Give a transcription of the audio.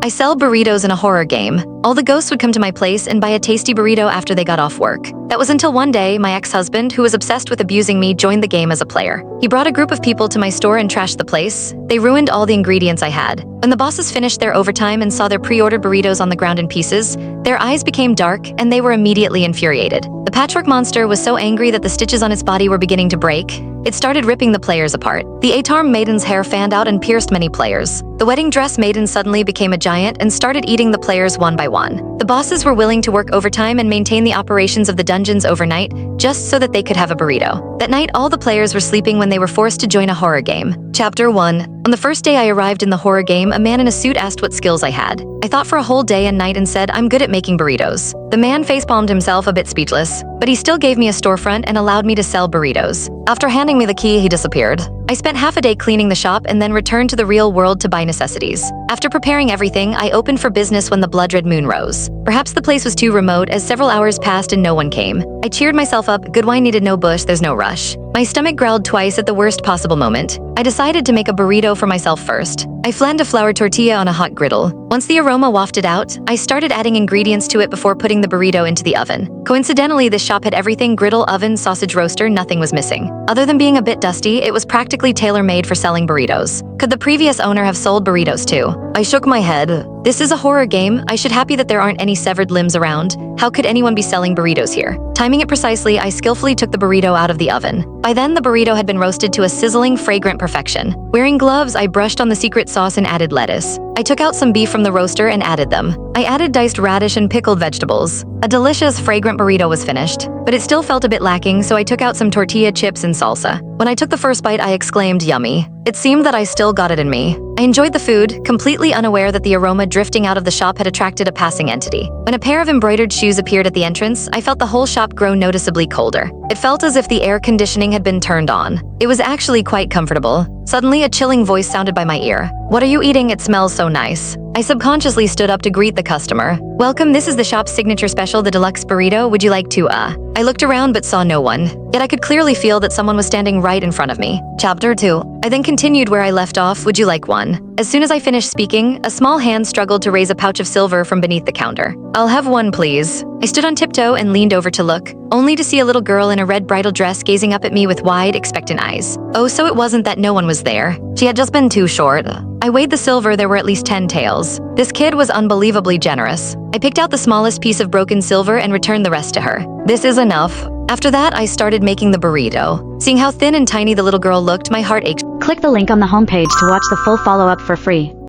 I sell burritos in a horror game. All the ghosts would come to my place and buy a tasty burrito after they got off work. That was until one day, my ex-husband, who was obsessed with abusing me, joined the game as a player. He brought a group of people to my store and trashed the place. They ruined all the ingredients I had. When the bosses finished their overtime and saw their pre-ordered burritos on the ground in pieces, their eyes became dark and they were immediately infuriated. The patchwork monster was so angry that the stitches on its body were beginning to break. It started ripping the players apart. The Atarm maiden's hair fanned out and pierced many players. The wedding dress maiden suddenly became a giant and started eating the players one by one. The bosses were willing to work overtime and maintain the operations of the dungeons overnight, just so that they could have a burrito. That night, all the players were sleeping when they were forced to join a horror game. Chapter 1. On the first day I arrived in the horror game, a man in a suit asked what skills I had. I thought for a whole day and night and said, I'm good at making burritos. The man facepalmed himself, a bit speechless, but he still gave me a storefront and allowed me to sell burritos. After handing me the key, he disappeared. I spent half a day cleaning the shop and then returned to the real world to buy necessities. After preparing everything, I opened for business when the blood-red moon rose. Perhaps the place was too remote as several hours passed and no one came. I cheered myself up, good wine needed no bush, there's no rush. My stomach growled twice at the worst possible moment. I decided to make a burrito for myself first. I flanned a flour tortilla on a hot griddle. Once the aroma wafted out, I started adding ingredients to it before putting the burrito into the oven. Coincidentally, this shop had everything: griddle, oven, sausage roaster, nothing was missing. Other than being a bit dusty, it was practically tailor-made for selling burritos. Could the previous owner have sold burritos too? I shook my head. This is a horror game. I should happy that there aren't any severed limbs around. How could anyone be selling burritos here? Timing it precisely, I skillfully took the burrito out of the oven. By then, the burrito had been roasted to a sizzling, fragrant perfection. Wearing gloves, I brushed on the secret sauce and added lettuce. I took out some beef from the roaster and added them. I added diced radish and pickled vegetables. A delicious, fragrant burrito was finished, but it still felt a bit lacking, so I took out some tortilla chips and salsa. When I took the first bite, I exclaimed, yummy. It seemed that I still got it in me. I enjoyed the food, completely unaware that the aroma drifting out of the shop had attracted a passing entity. When a pair of embroidered shoes appeared at the entrance, I felt the whole shop grow noticeably colder. It felt as if the air conditioning had been turned on. It was actually quite comfortable. Suddenly, a chilling voice sounded by my ear. What are you eating? It smells so nice. I subconsciously stood up to greet the customer. Welcome, this is the shop's signature special, the deluxe burrito. Would you like to, I looked around but saw no one. Yet I could clearly feel that someone was standing right in front of me. Chapter 2. I then continued where I left off. Would you like one? As soon as I finished speaking, a small hand struggled to raise a pouch of silver from beneath the counter. I'll have one, please. I stood on tiptoe and leaned over to look, only to see a little girl in a red bridal dress gazing up at me with wide, expectant eyes. Oh, so it wasn't that no one was there. She had just been too short. I weighed the silver, there were at least 10 taels. This kid was unbelievably generous. I picked out the smallest piece of broken silver and returned the rest to her. This is enough. After that, I started making the burrito. Seeing how thin and tiny the little girl looked, my heart ached. Click the link on the homepage to watch the full follow-up for free.